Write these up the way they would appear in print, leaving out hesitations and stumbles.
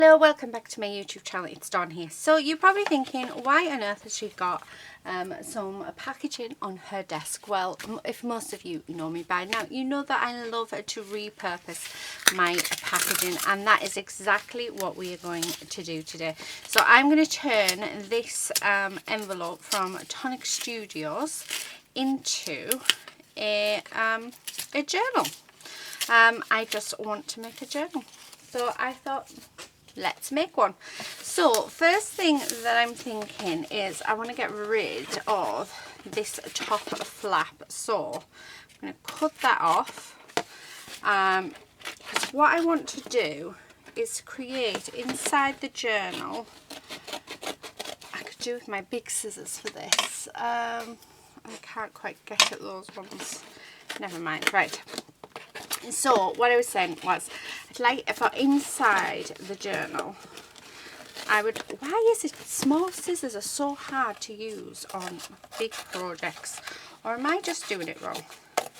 Hello, welcome back to my YouTube channel. It's Dawn here. So you're probably thinking, why on earth has she got some packaging on her desk? Well, if most of you know me by now, you know that I love to repurpose my packaging, and that is exactly what we are going to do today. So I'm going to turn this envelope from Tonic Studios into a journal. I just want to make a journal, so I thought, let's make one. So first thing that I'm thinking is I want to get rid of this top flap, so I'm going to cut that off. What I want to do is create inside the journal, I could do with my big scissors for this. I can't quite get at those ones, never mind. Right, so what I was saying was, like, if I'm inside the journal, why is it small scissors are so hard to use on big projects? Or am I just doing it wrong?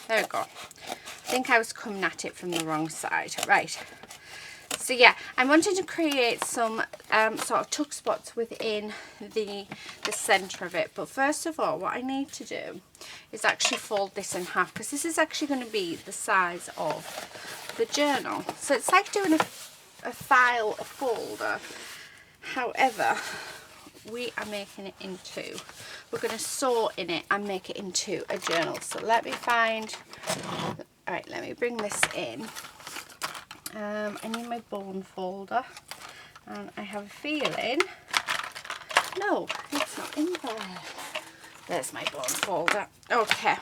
There we go. I think I was coming at it from the wrong side. Right. So yeah, I'm wanting to create some sort of tuck spots within the centre of it. But first of all, what I need to do is actually fold this in half, because this is actually going to be the size of the journal. So it's like doing a file folder. However, we are making it into, we're going to sort in it and make it into a journal. So let me find, alright, let me bring this in. I need my bone folder, and I have a feeling, no, it's not in there. There's my bone folder. Okay.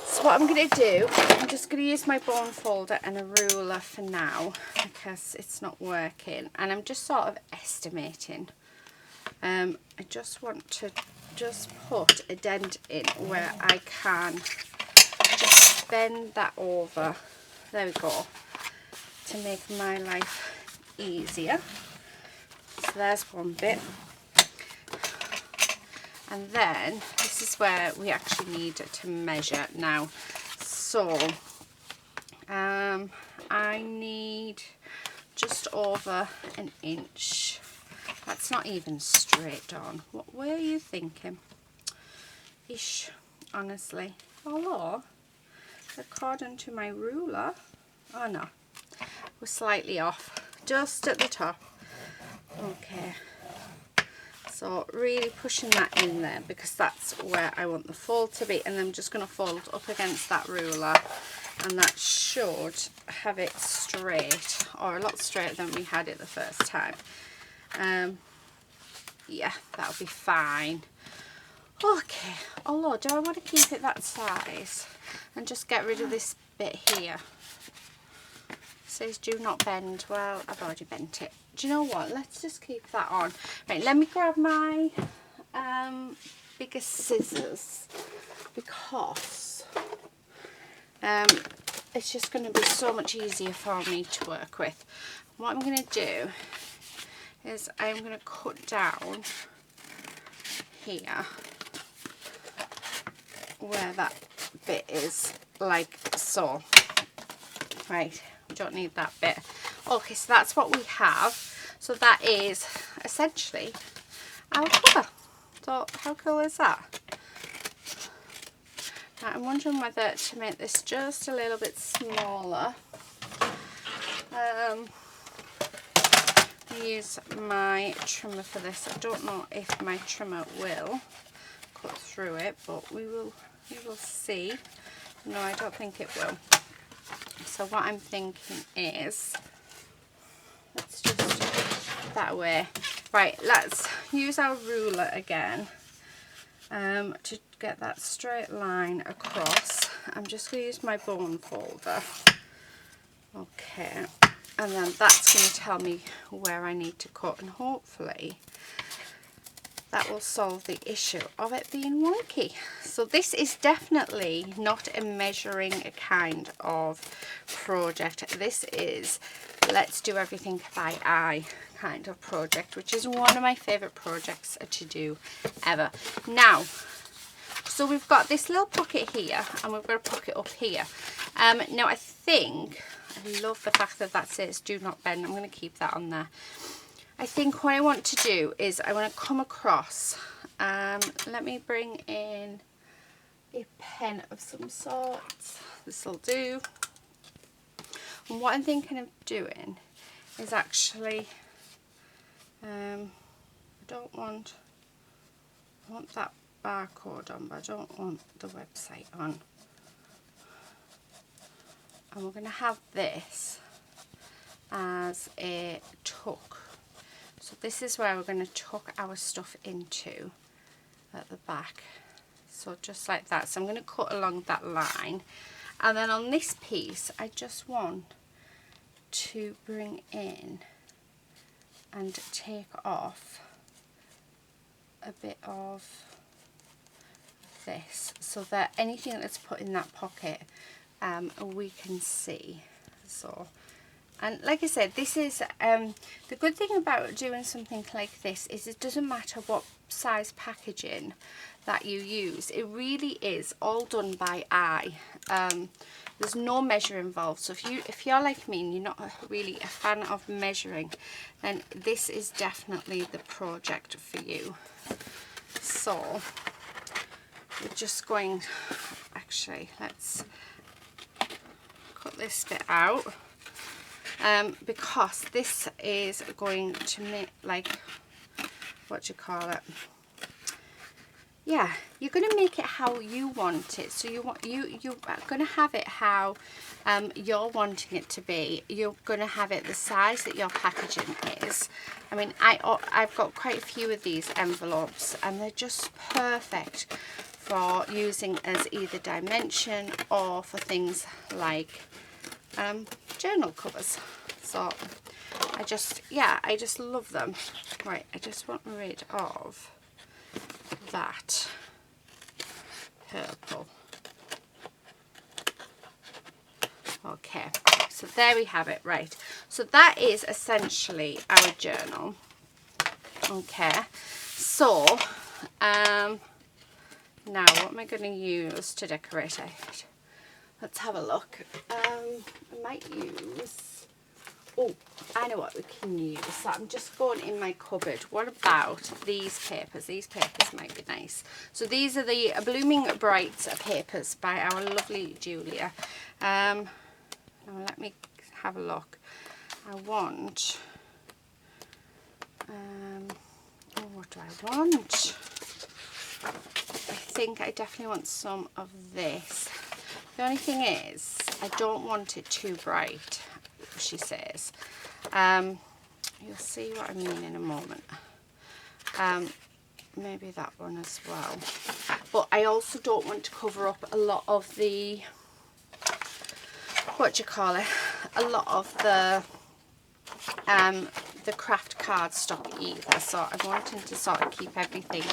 So what I'm going to do, I'm just going to use my bone folder and a ruler for now, because it's not working, and I'm just sort of estimating. I just want to just put a dent in where I can just bend that over. There we go, to make my life easier. So there's one bit. And then this is where we actually need to measure now. So I need just over an inch. That's not even straight on. What were you thinking? Ish, honestly. Although, according to my ruler, oh no, we're slightly off, just at the top. Okay, so really pushing that in there, because that's where I want the fold to be, and I'm just going to fold up against that ruler, and that should have it straight, or a lot straighter than we had it the first time. Yeah, that'll be fine. Okay, although, do I want to keep it that size and just get rid of this bit here? It says do not bend. Well, I've already bent it. Do you know what? Let's just keep that on. Right, let me grab my bigger scissors, because it's just going to be so much easier for me to work with. What I'm going to do is I'm going to cut down here where that bit is, like so. Right, we don't need that bit. Okay, so that's what we have. So that is essentially our cover. So how cool is that? Now, I'm wondering whether to make this just a little bit smaller. Use my trimmer for this. I don't know if my trimmer will cut through it, but we will see. No, I don't think it will. So what I'm thinking is, let's just that way. Right, let's use our ruler again to get that straight line across. I'm just going to use my bone folder. Okay, and then that's going to tell me where I need to cut, and hopefully that will solve the issue of it being wonky. So this is definitely not a measuring kind of project. This is let's do everything by eye kind of project, which is one of my favourite projects to do ever. Now, so we've got this little pocket here, and we've got a pocket up here. Now I think I love the fact that that says do not bend. I'm going to keep that on there. I think what I want to do is I want to come across, let me bring in a pen of some sort. This will do. And what I'm thinking of doing is actually, I want that barcode on, but I don't want the website on. And we're going to have this as a tuck. So this is where we're going to tuck our stuff into at the back. So just like that. So I'm going to cut along that line. And then on this piece, I just want to bring in and take off a bit of this, so that anything that's put in that pocket we can see. So, and like I said, this is the good thing about doing something like this is it doesn't matter what size packaging that you use. It really is all done by eye. There's no measure involved. So if you're like me and you're not really a fan of measuring, then this is definitely the project for you. So we're just going, actually, let's cut this bit out, because this is going to make, like, what do you call it? Yeah, you're going to make it how you want it. So you're going to have it how you're wanting it to be. You're going to have it the size that your packaging is. I mean, I've got quite a few of these envelopes, and they're just perfect for using as either dimension or for things like journal covers. So I just love them. Right, I just want rid of that purple. Okay, so there we have it. Right, so that is essentially our journal. Okay, so now what am I going to use to decorate it? Let's have a look. I might use, oh, I know what we can use. So I'm just going in my cupboard. What about these papers? These papers might be nice. So these are the Blooming Bright papers by our lovely Julia. Now let me have a look. I want, oh, what do I want? I think I definitely want some of this. The only thing is, I don't want it too bright, she says. You'll see what I mean in a moment. Maybe that one as well. But I also don't want to cover up a lot of the, what do you call it? A lot of the craft card stock either. So I'm wanting to sort of keep everything,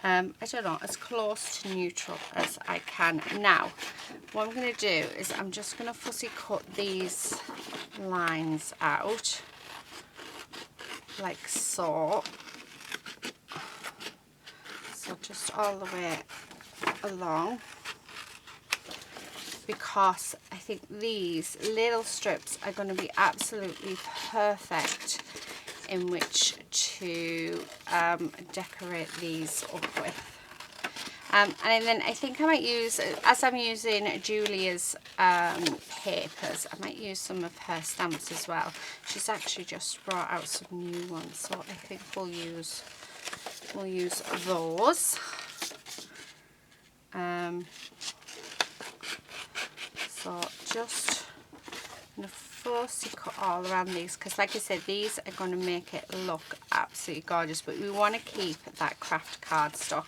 I don't know, as close to neutral as I can. Now, what I'm going to do is I'm just going to fussy cut these lines out, like so. So just all the way along, because I think these little strips are going to be absolutely perfect in which to decorate these up with. And then I think I might use, as I'm using Julia's papers, I might use some of her stamps as well. She's actually just brought out some new ones, so I think we'll use those. So just going to fussy cut all around these, because like I said, these are going to make it look absolutely gorgeous, but we want to keep that craft cardstock.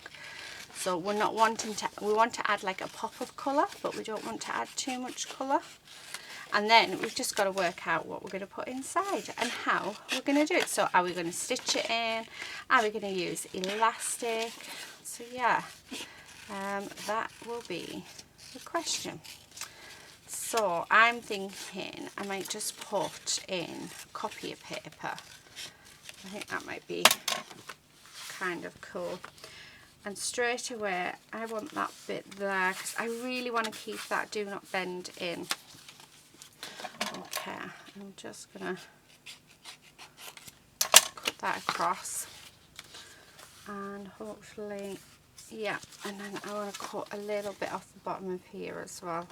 So we're not wanting to, we want to add like a pop of colour, but we don't want to add too much colour. And then we've just got to work out what we're going to put inside and how we're going to do it. So are we going to stitch it in? Are we going to use elastic? So yeah, that will be the question. So I'm thinking I might just put in copier paper. I think that might be kind of cool. And straight away I want that bit there, because I really want to keep that do not bend in. Okay, I'm just gonna cut that across, and hopefully, yeah, and then I want to cut a little bit off the bottom of here as well.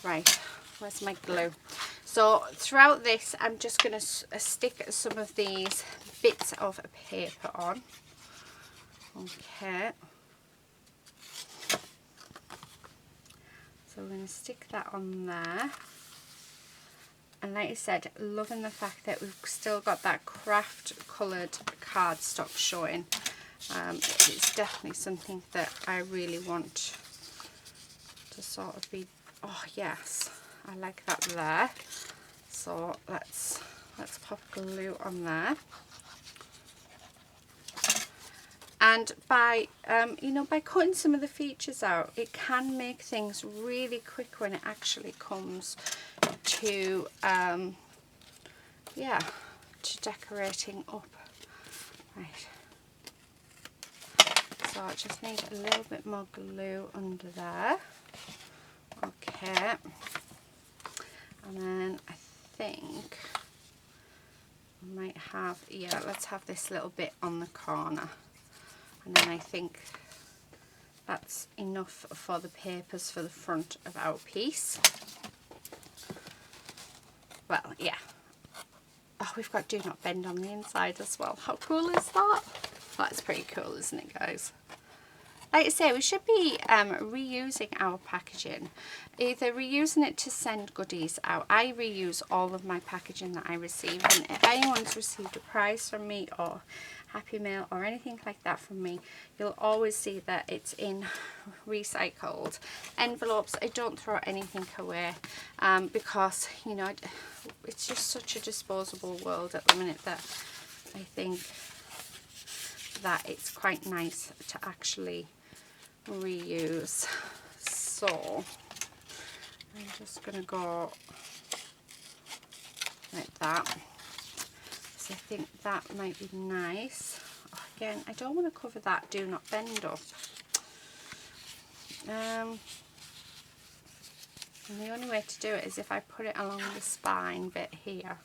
Right, where's my glue? So throughout this, I'm just going to stick some of these bits of paper on. Okay. So we're going to stick that on there. And like I said, loving the fact that we've still got that craft coloured cardstock showing. It's definitely something that I really want to sort of be, oh yes, I like that there. So let's pop glue on there. And by by cutting some of the features out, it can make things really quick when it actually comes to to decorating up. Right. So I just need a little bit more glue under there. Okay. And then I think I might have, yeah, let's have this little bit on the corner. And then I think that's enough for the papers for the front of our piece. Well, yeah. Oh, we've got Do Not Bend on the inside as well. How cool is that? That's pretty cool, isn't it, guys? Like I say, we should be reusing our packaging, either reusing it to send goodies out. I reuse all of my packaging that I receive, and if anyone's received a prize from me or Happy Mail or anything like that from me, you'll always see that it's in recycled envelopes. I don't throw anything away because, you know, it's just such a disposable world at the minute that I think that it's quite nice to actually reuse. So I'm just going to go like that. So I think that might be nice. Oh, again, I don't want to cover that Do Not Bend up. And the only way to do it is if I put it along the spine bit here.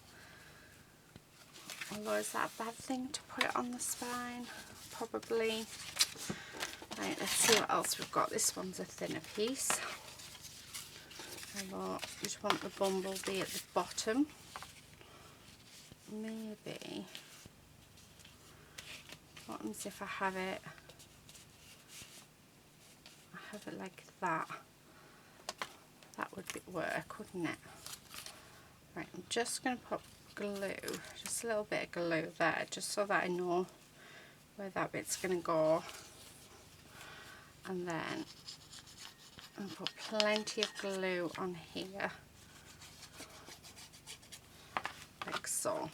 Although, is that a bad thing to put it on the spine? Probably. Right, let's see what else we've got. This one's a thinner piece. Although, I just want the bumblebee at the bottom. Maybe. What happens if I have it like that? That would work, wouldn't it? Right, I'm just going to put glue, just a little bit of glue there, just so that I know where that bit's going to go. And then I'll put plenty of glue on here, like so.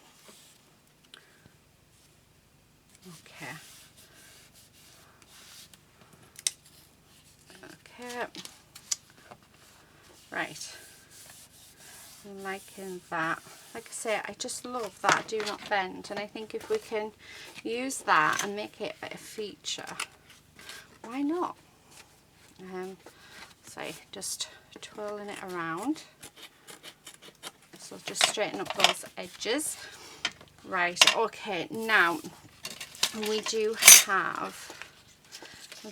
Okay. Okay. Right. I'm liking that. Like I say, I just love that Do Not Bend, and I think if we can use that and make it a feature, why not? So just twirling it around. So just straighten up those edges. Right, okay, now we do have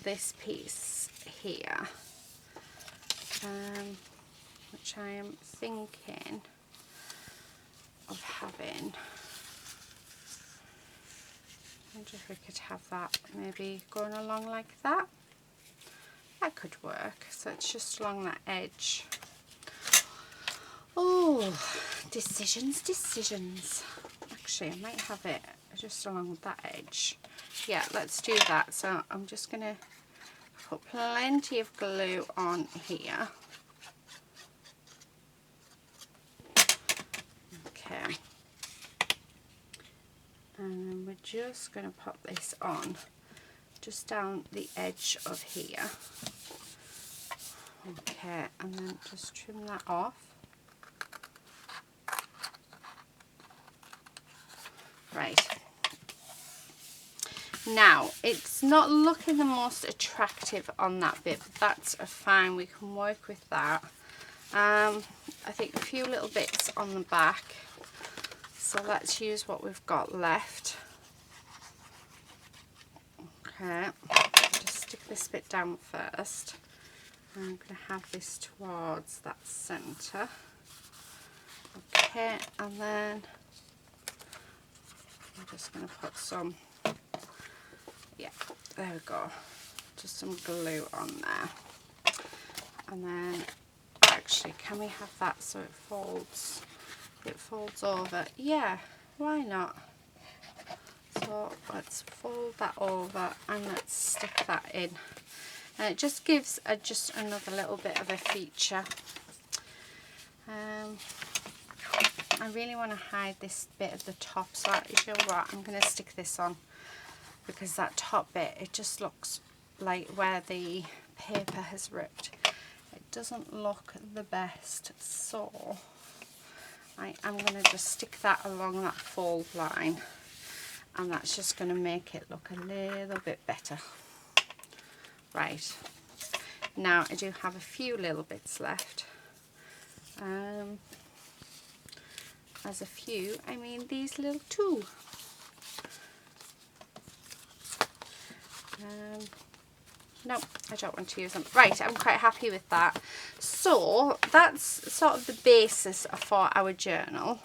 this piece here, which I am thinking of having. I wonder if we could have that maybe going along like that. That could work. So it's just along that edge. Oh, decisions. Actually, I might have it just along that edge. Yeah, let's do that. So I'm just going to put plenty of glue on here. Okay. And then we're just going to pop this on just down the edge of here. Okay, and then just trim that off. Right. Now, it's not looking the most attractive on that bit, but that's fine. We can work with that. I think a few little bits on the back, so let's use what we've got left. Okay, just stick this bit down first. I'm going to have this towards that centre. Okay, and then I'm just going to put some, yeah, there we go, just some glue on there. And then, actually, can we have that so it folds over? Yeah, why not? So let's fold that over and let's stick that in. And it just gives just another little bit of a feature. I really want to hide this bit of the top, so you know what, I'm going to stick this on, because that top bit, it just looks like where the paper has ripped. It doesn't look the best, so I am going to just stick that along that fold line, and that's just going to make it look a little bit better. Right, now I do have a few little bits left. As a few, I mean these little two. No, I don't want to use them. Right, I'm quite happy with that. So that's sort of the basis for our journal.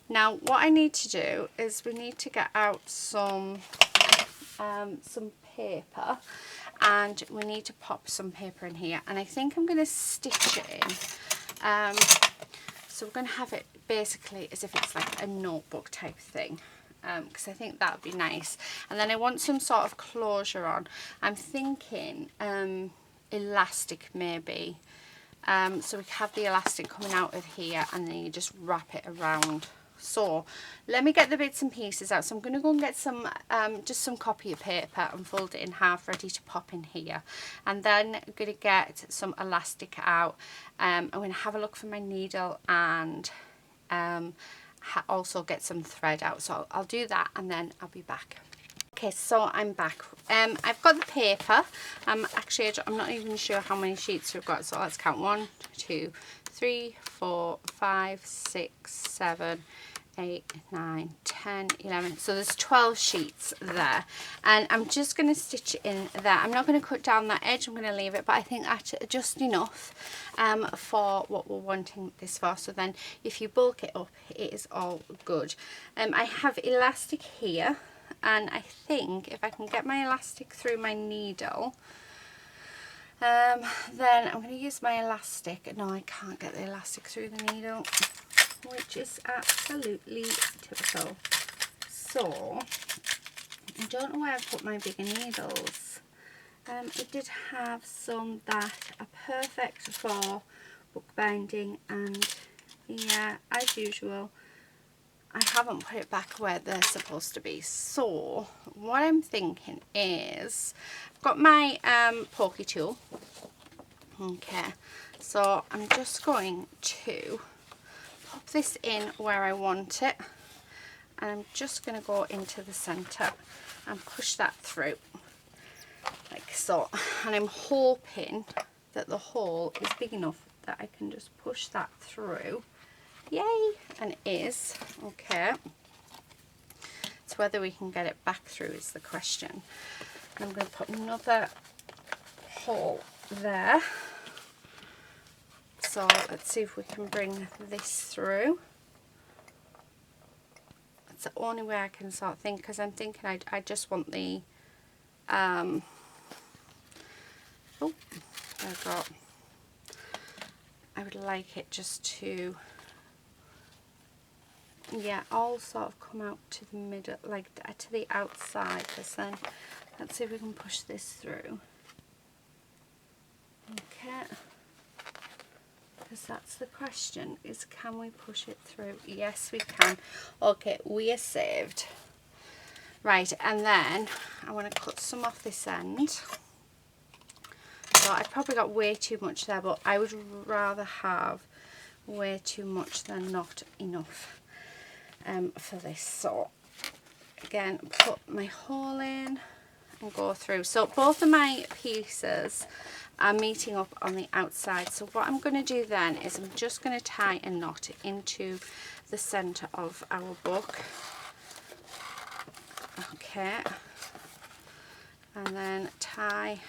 Now what I need to do is we need to get out some paper, and we need to pop some paper in here, and I think I'm going to stitch it in. So we're going to have it basically as if it's like a notebook type thing, because I think that would be nice. And then I want some sort of closure on. I'm thinking elastic maybe. So we have the elastic coming out of here, and then you just wrap it around. So let me get the bits and pieces out. So I'm going to go and get some just some copy paper and fold it in half, ready to pop in here. And then I'm going to get some elastic out. I'm going to have a look for my needle, and also get some thread out. So I'll do that, and then I'll be back. Okay, so I'm back. I've got the paper. Actually, I'm not even sure how many sheets we've got. So let's count. 1, 2, 3, 4, 5, 6, 7, 8, 9, 10, 11. So there's 12 sheets there, and I'm just going to stitch it in there. I'm not going to cut down that edge. I'm going to leave it, but I think that's just enough for what we're wanting this for. So then if you bulk it up, it is all good. I have elastic here, and I think if I can get my elastic through my needle, then I'm going to use my elastic. No, I can't get the elastic through the needle, which is absolutely typical. So I don't know where I put my bigger needles. I did have some that are perfect for bookbinding, and yeah, as usual, I haven't put it back where they're supposed to be. So what I'm thinking is, I've got my pokey tool. Okay, so I'm just going to pop this in where I want it, and I'm just going to go into the centre and push that through like so. And I'm hoping that the hole is big enough that I can just push that through. Yay! And it is. Okay, it's whether we can get it back through is the question. I'm going to put another hole there. So let's see if we can bring this through. That's the only way I can sort of think, because I'm thinking I just want the oh, there we go. I would like it just to, yeah, all sort of come out to the middle, like to the outside. Because then let's see if we can push this through. Okay, because that's the question, is can we push it through? Yes, we can. Okay, we are saved. Right, and then I want to cut some off this end. So I probably got way too much there, but I would rather have way too much than not enough for this. So again, put my hole in, and go through. So both of my pieces are meeting up on the outside. So what I'm going to do then is I'm just going to tie a knot into the center of our book. Okay. And then tie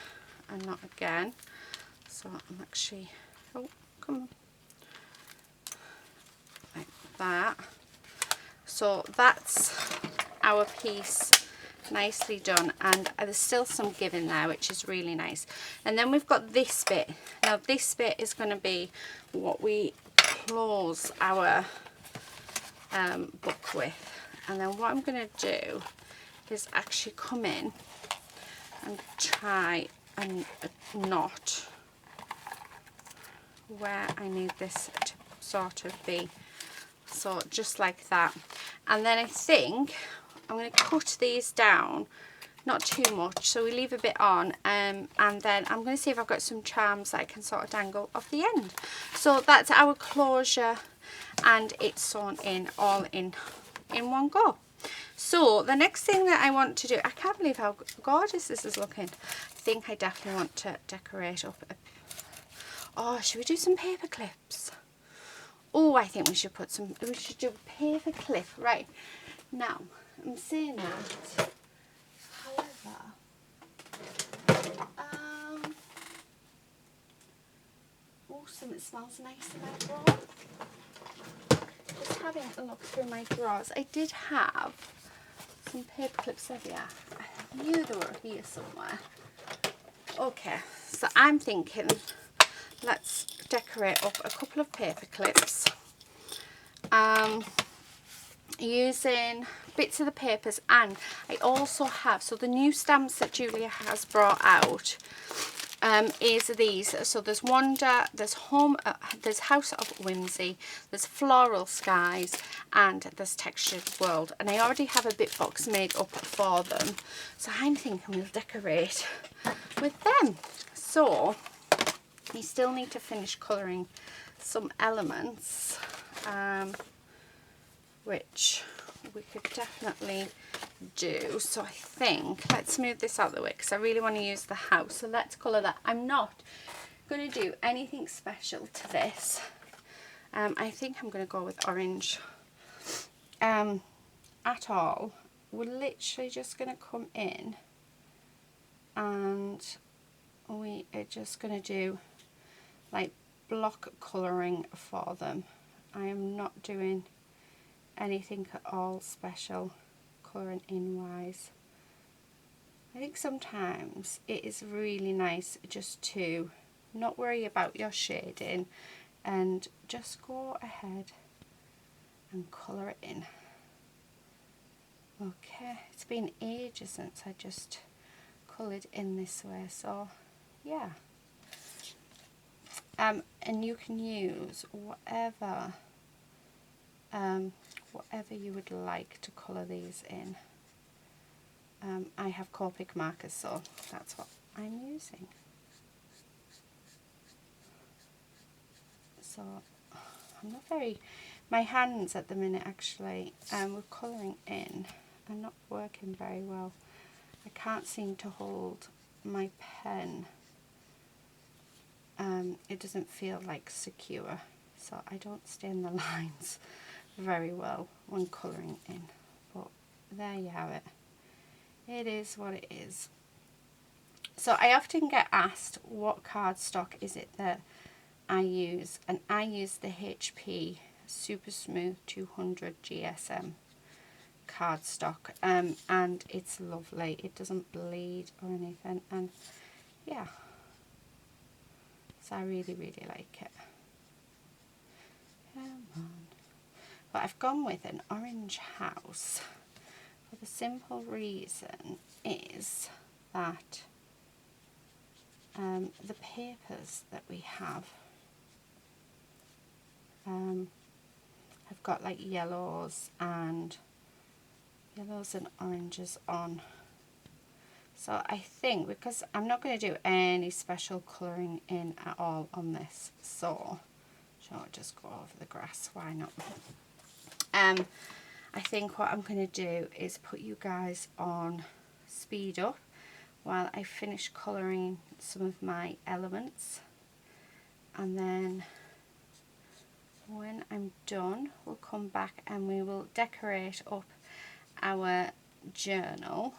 a knot again. So I'm actually, oh, come on. Like that. So that's our piece nicely done, and there's still some give in there, which is really nice. And then we've got this bit. Now this bit is going to be what we close our book with. And then what I'm going to do is actually come in and tie a knot where I need this to sort of be. So just like that. And then I think I'm going to cut these down, not too much, so we leave a bit on, and then I'm going to see if I've got some charms that I can sort of dangle off the end. So that's our closure, and it's sewn in all in one go. So the next thing that I want to do, I can't believe how gorgeous this is looking. I think I definitely want to decorate up oh, should we do some paper clips? Oh, I think we should do a paper clip. Right, now, I'm saying that, however, oh, something smells nice in my drawer. Just having a look through my drawers, I did have some paper clips there. Yeah, I knew they were here somewhere. Okay, so I'm thinking, let's decorate up a couple of paper clips. Using bits of the papers, and I also have, so the new stamps that Julia has brought out is these. So there's Wonder, there's Home, there's House of Whimsy, there's Floral Skies, and there's Textured World, and I already have a bit box made up for them, so I'm thinking we'll decorate with them. So we still need to finish colouring some elements, which we could definitely do. So I think let's move this out of the way because I really want to use the house. So let's colour that. I'm not going to do anything special to this. I think I'm going to go with orange at all. We're literally just going to come in and we are just going to do like block colouring for them. I am not doing anything at all special colouring in wise. I think sometimes it is really nice just to not worry about your shading and just go ahead and colour it in. Okay, it's been ages since I just coloured in this way, so yeah. And you can use whatever you would like to colour these in. I have Copic markers, so that's what I'm using. So I'm not very, my hands at the minute actually, with colouring in, are not working very well. I can't seem to hold my pen. It doesn't feel like secure, so I don't stain the lines very well when colouring in, but there you have it. It is what it is. So I often get asked what cardstock is it that I use, and I use the HP Super Smooth 200 GSM cardstock, and it's lovely. It doesn't bleed or anything, and yeah, so I really like it. Come on. But I've gone with an orange house for the simple reason is that the papers that we have have got like yellows and oranges on. So I think, because I'm not going to do any special colouring in at all on this, so shall I just go over the grass, why not? I think what I'm going to do is put you guys on speed up while I finish colouring some of my elements. And then when I'm done, we'll come back and we will decorate up our journal.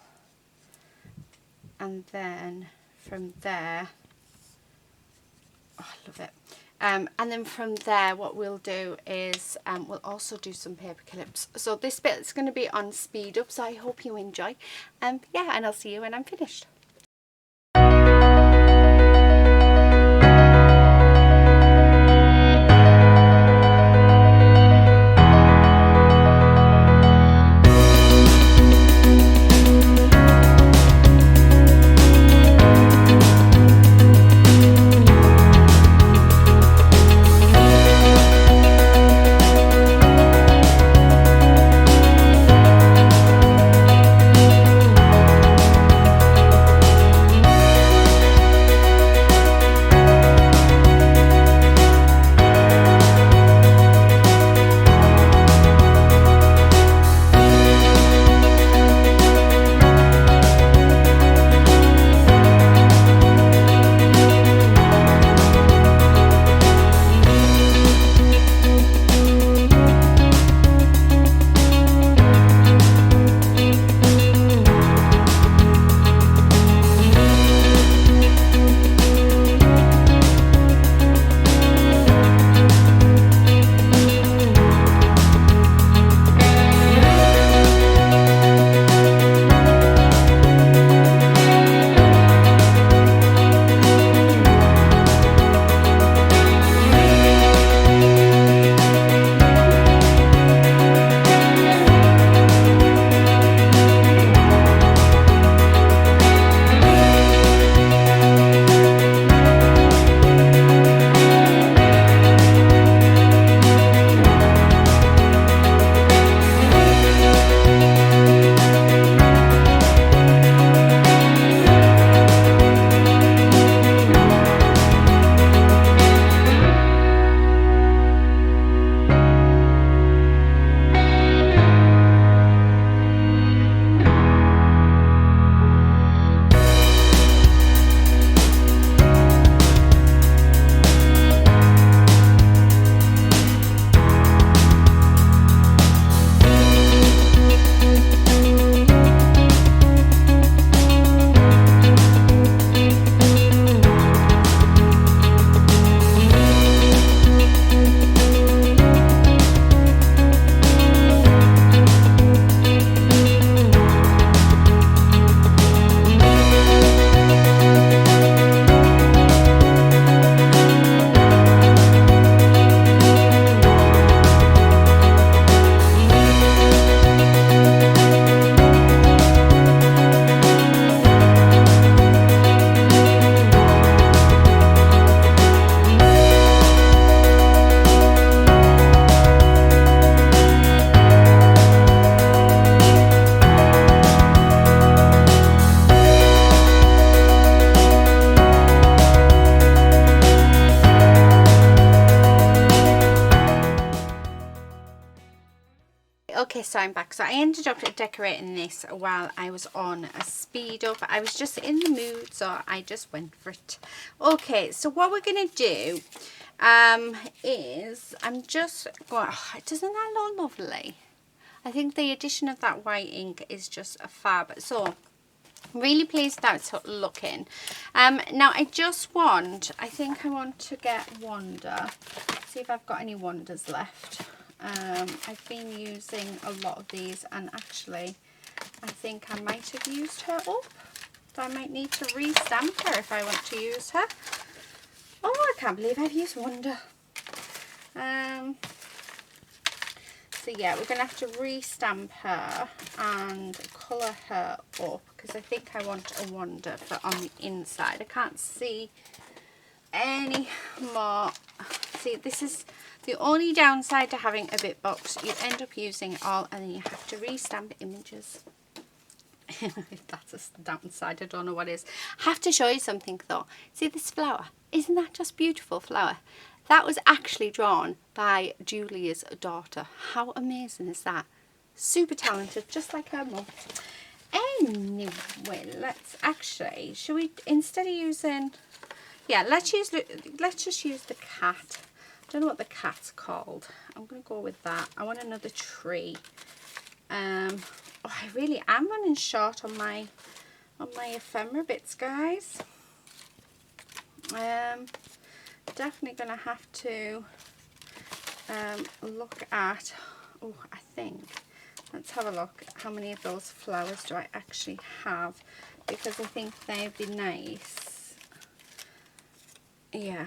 And then from there, oh, I love it. And then from there, what we'll do is we'll also do some paper clips. So this bit is going to be on speed up, so I hope you enjoy. Yeah, and I'll see you when I'm finished. Okay, so I'm back. So I ended up decorating this while I was on a speed up. I was just in the mood, so I just went for it. Okay, so what we're going to do is I'm just going, oh, doesn't that look lovely? I think the addition of that white ink is just a fab. So I'm really pleased that it's looking. Now I just want, I think I want to get Wanda. See if I've got any Wandas left. I've been using a lot of these, and actually I think I might have used her up. So I might need to re-stamp her if I want to use her. Oh, I can't believe I've used Wanda. So yeah, we're going to have to re-stamp her and colour her up, because I think I want a Wanda for on the inside. I can't see any more. See, this is the only downside to having a bit box. You end up using it all and then you have to re-stamp images. If that's a downside, I don't know what is. I have to show you something though. See this flower? Isn't that just beautiful flower? That was actually drawn by Julia's daughter. How amazing is that? Super talented, just like her mum. Anyway, let's actually, should we, instead of using, yeah, let's just use the cat. I don't know what the cat's called. I'm going to go with that. I want another tree. Oh, I really am running short on my ephemera bits, guys. Definitely going to have to look at, oh, I think, let's have a look. How many of those flowers do I actually have? Because I think they'd be nice, yeah,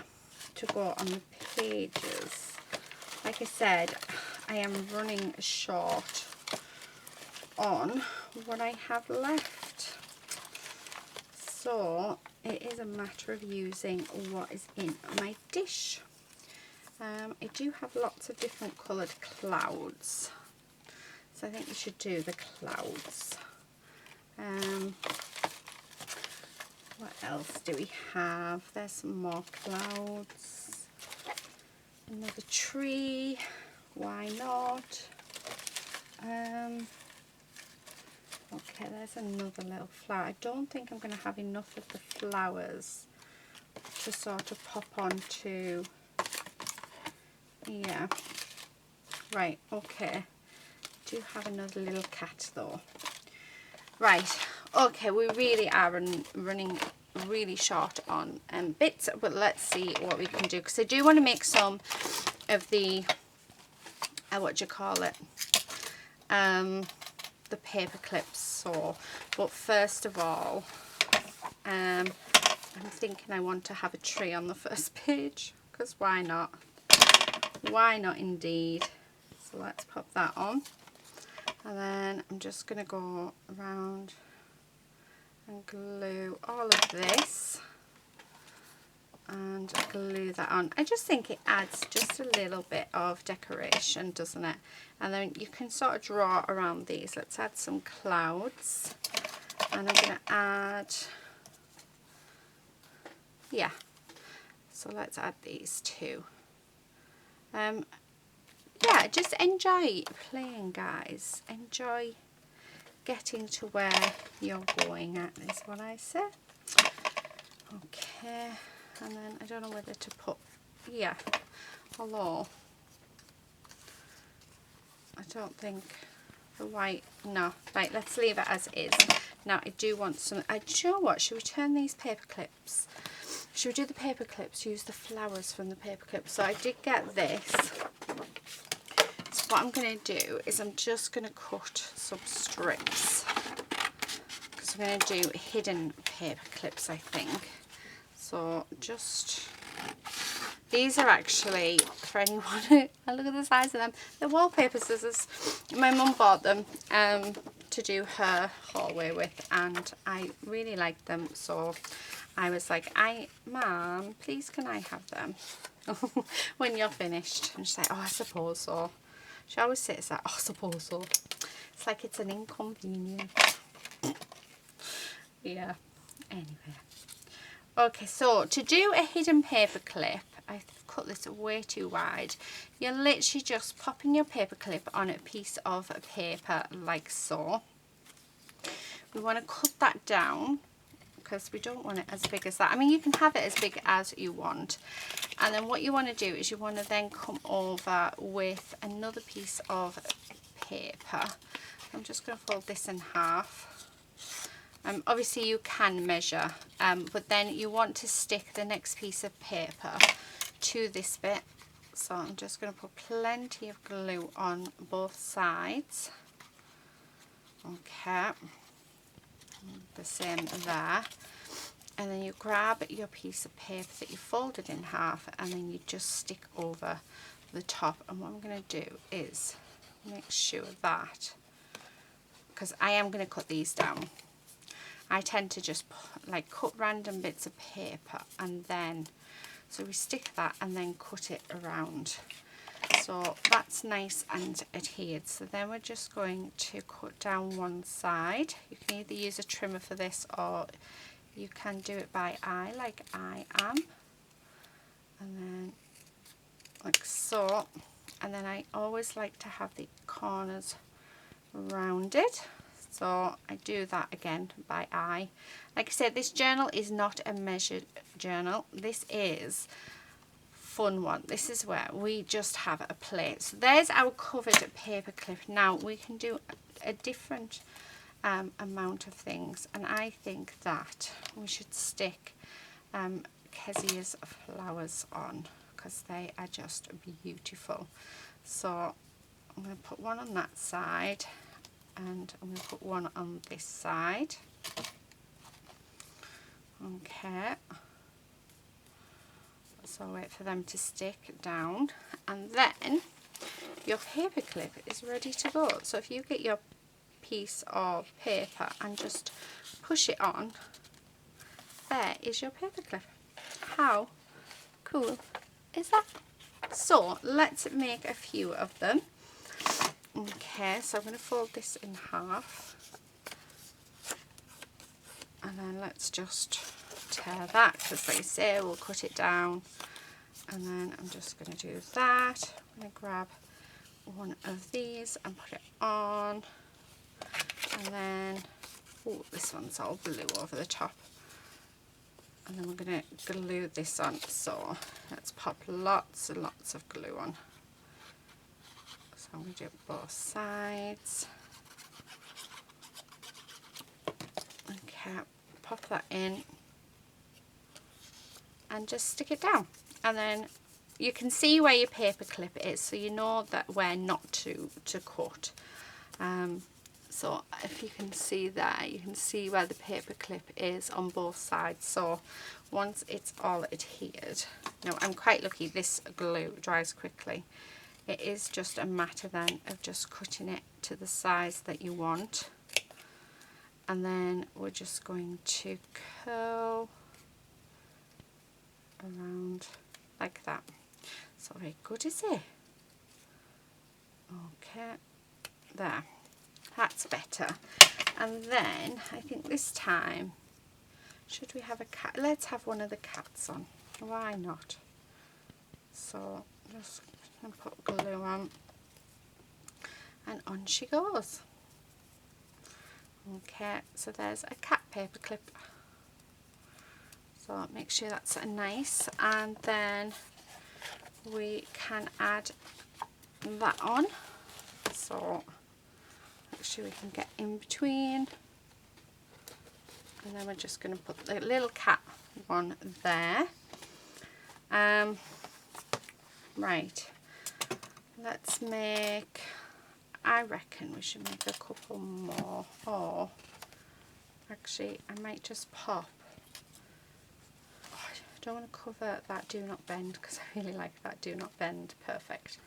to go on the pages. Like I said, I am running short on what I have left. So it is a matter of using what is in my dish. I do have lots of different coloured clouds, so I think we should do the clouds. What else do we have? There's some more clouds. Another tree, why not? Okay, there's another little flower. I don't think I'm going to have enough of the flowers to sort of pop onto. Yeah, right, okay. Do have another little cat though. Right, okay, we really are running really short on bits, but let's see what we can do, because I do want to make some of the what do you call it, the paper clips. So, but first of all, I'm thinking I want to have a tree on the first page, because why not? Why not indeed? So let's pop that on, and then I'm just going to go around and glue all of this and glue that on. I just think it adds just a little bit of decoration, doesn't it? And then you can sort of draw around these. Let's add some clouds, and I'm going to add, yeah, so let's add these two. Yeah, just enjoy playing, guys. Enjoy getting to where you're going at, is what I say. Okay, and then I don't know whether to put, yeah, hello. I don't think the white, no, right, let's leave it as is. Now I do want some, do you know what, should we turn these paper clips? Should we do the paper clips, use the flowers from the paper clips? So I did get this. So what I'm going to do is I'm just going to cut some strips, because I'm going to do hidden paper clips, I think. So just, these are actually, for anyone who, look at the size of them, they're wallpaper scissors. My mum bought them to do her hallway with, and I really like them, so I was like, Mum, please can I have them when you're finished? And she's like, oh, I suppose so. She always says that, oh, I suppose so. It's like it's an inconvenience. Yeah, anyway. Okay, so to do a hidden paper clip, I've cut this way too wide. You're literally just popping your paper clip on a piece of paper like so. We want to cut that down, because we don't want it as big as that. I mean, you can have it as big as you want. And then what you want to do is you want to then come over with another piece of paper. I'm just going to fold this in half. Obviously you can measure, but then you want to stick the next piece of paper to this bit. So I'm just going to put plenty of glue on both sides. Okay, the same there. And then you grab your piece of paper that you folded in half, and then you just stick over the top. And what I'm going to do is make sure that, because I am going to cut these down, I tend to just like cut random bits of paper, and then so we stick that and then cut it around, so that's nice and adhered. So then we're just going to cut down one side. You can either use a trimmer for this, or you can do it by eye like I am, and then like so. And then I always like to have the corners rounded, So I do that again by eye. Like I said, this journal is not a measured journal. This is fun one. This is where we just have a play. So there's our covered paper clip. Now we can do a different amount of things, and I think that we should stick Kezia's flowers on because they are just beautiful. So I'm going to put one on that side and I'm going to put one on this side. Okay, so I'll wait for them to stick down, and then your paper clip is ready to go. So if you get your piece of paper and just push it on, there is your paper clip. How cool is that? So let's make a few of them. Okay, so I'm going to fold this in half, and then let's just tear that, because like I say, we'll cut it down. And then I'm just going to do that. I'm going to grab one of these and put it on, and then, oh, this one's all blue over the top, and then we're going to glue this on. So let's pop lots and lots of glue on. So I'm going to do both sides. Okay, pop that in and just stick it down, and then you can see where your paper clip is, so you know that where not to cut. So if you can see there, you can see where the paper clip is on both sides. So once it's all adhered, now I'm quite lucky this glue dries quickly. It is just a matter then of just cutting it to the size that you want, and then we're just going to curl around like that. So very good, is it? Okay, there, that's better. And then I think this time, should we have a cat? Let's have one of the cats on, why not? So just put glue on, and on she goes. Okay, so there's a cat paper clip. So make sure that's nice, and then we can add that on. So make sure we can get in between, and then we're just going to put the little cat one there. Right, let's make, I reckon we should make a couple more, or actually I might just pop, I don't want to cover that do not bend because I really like that do not bend. Perfect.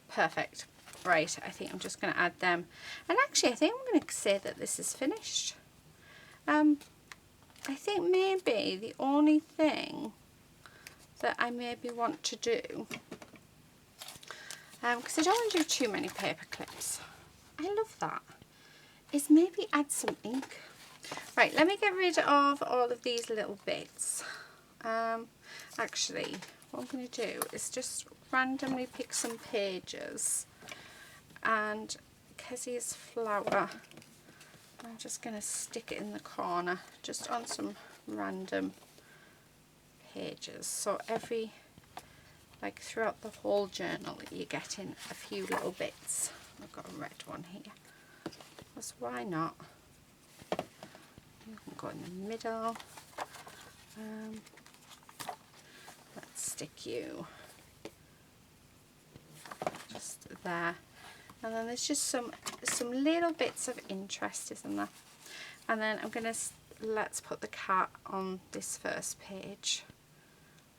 Perfect. Right, I think I'm just going to add them, and actually I think I'm going to say that this is finished. I think maybe the only thing that I maybe want to do, because I don't want to do too many paper clips, I love that, is maybe add some ink. Right, let me get rid of all of these little bits. Actually, what I'm going to do is just randomly pick some pages, and Kezia's flower, I'm just going to stick it in the corner, just on some random pages. So every, like throughout the whole journal, you're getting a few little bits. I've got a red one here, because why not? You can go in the middle. Let's stick you just there, and then there's just some little bits of interest, isn't there? And then I'm gonna, let's put the cat on this first page.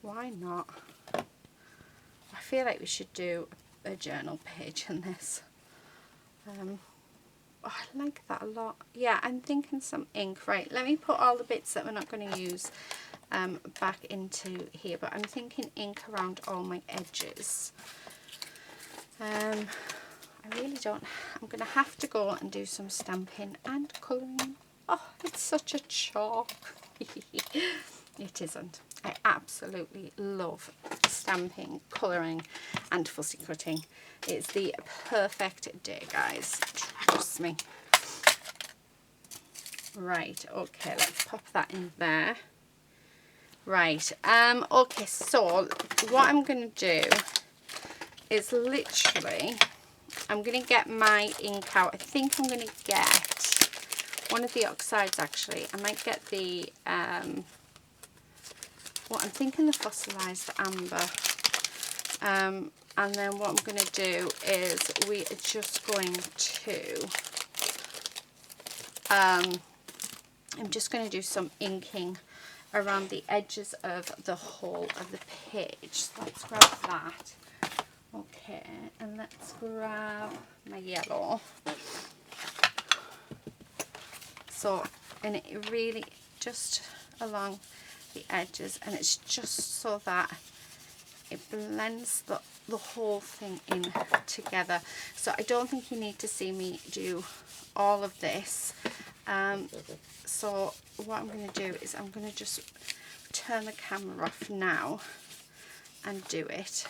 Why not? I feel like we should do a journal page in this. Oh, I like that a lot. Yeah, I'm thinking some ink. Right, let me put all the bits that we're not going to use back into here, but I'm thinking ink around all my edges. I really don't, I'm going to have to go and do some stamping and colouring. Oh, it's such a chore. It isn't. I absolutely love stamping, colouring and fussy cutting. It's the perfect day, guys. Trust me. Right, okay, let's pop that in there. Right, okay, so what I'm going to do is literally, I'm going to get my ink out. I think I'm going to get one of the oxides actually. I might get the, I'm thinking the fossilized amber. And then what I'm going to do is we are just going to, I'm just going to do some inking around the edges of the whole of the page. So let's grab that. Okay, and let's grab my yellow. So, and it really just along the edges, and it's just so that it blends the whole thing in together. So I don't think you need to see me do all of this. So what I'm going to do is I'm going to just turn the camera off now and do it.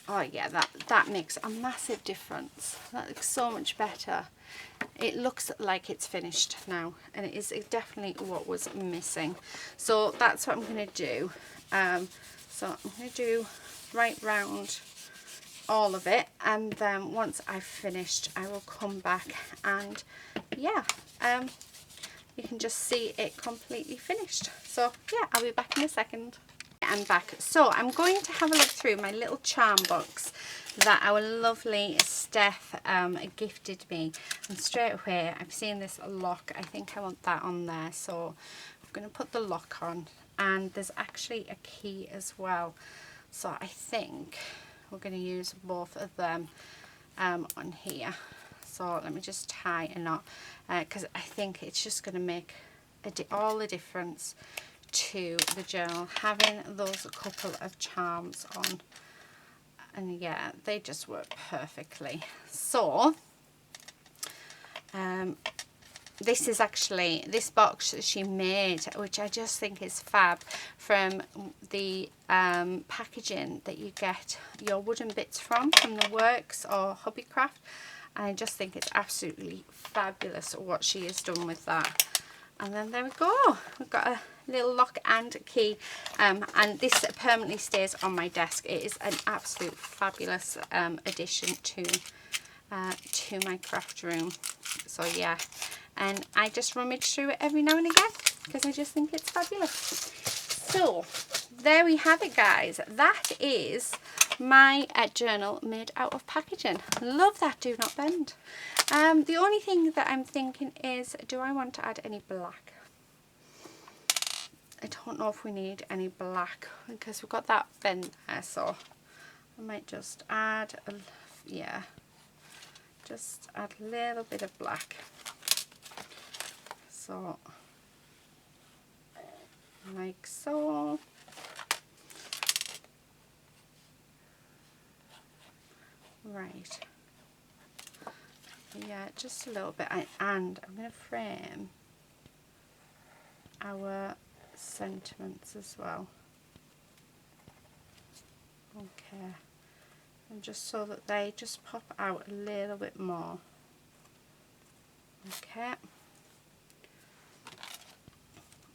Oh yeah, that makes a massive difference. That looks so much better. It looks like it's finished now, and it is definitely what was missing. So that's what I'm going to do. So I'm going to do right round all of it, and then once I've finished I will come back and yeah, you can just see it completely finished. So yeah, I'll be back in a second. I'm back. So I'm going to have a look through my little charm box that our lovely Steph gifted me, and straight away I've seen this lock. I think I want that on there, so I'm going to put the lock on, and there's actually a key as well, so I think we're going to use both of them on here. So let me just tie a knot, because I think it's just going to make all the difference to the journal, having those couple of charms on. And yeah, they just work perfectly. So this is actually this box that she made, which I just think is fab, from the packaging that you get your wooden bits from the Works or Hobbycraft. And I just think it's absolutely fabulous what she has done with that. And then there we go, we've got a little lock and key, and this permanently stays on my desk. It is an absolute fabulous addition to my craft room. So yeah, and I just rummage through it every now and again because I just think it's fabulous. So there we have it, guys. That is my journal made out of packaging. Love that do not bend. The only thing that I'm thinking is, do I want to add any black? I don't know if we need any black because we've got that bend there, so I might just add just add a little bit of black. So like so. Right, yeah, just a little bit. And I'm going to frame our sentiments as well. Okay, and just so that they just pop out a little bit more. Okay,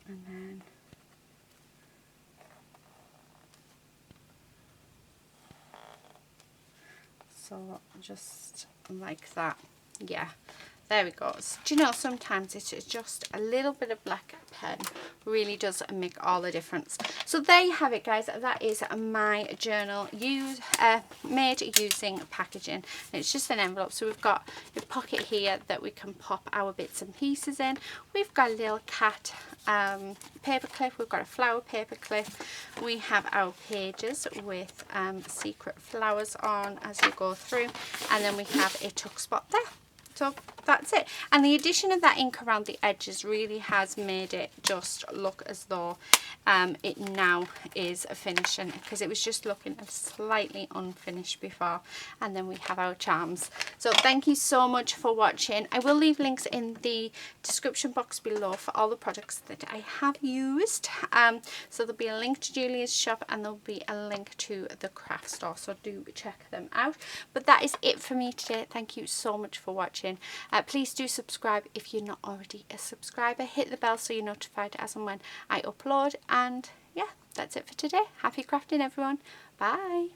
and then so just like that. Yeah, there we go. So, do you know, sometimes it's just a little bit of black pen really does make all the difference. So there you have it, guys. That is my journal made using packaging. It's just an envelope, so we've got a pocket here that we can pop our bits and pieces in. We've got a little cat paper clip, we've got a flower paper clip, we have our pages with secret flowers on as you go through, and then we have a tuck spot there. So that's it. And the addition of that ink around the edges really has made it just look as though it now is a finishing, because it was just looking slightly unfinished before. And then we have our charms. So thank you so much for watching. I will leave links in the description box below for all the products that I have used. So there'll be a link to Julia's shop and there'll be a link to the craft store, so do check them out. But that is it for me today. Thank you so much for watching. Please do subscribe if you're not already a subscriber. Hit the bell so you're notified as and when I upload. And yeah, that's it for today. Happy crafting, everyone. Bye.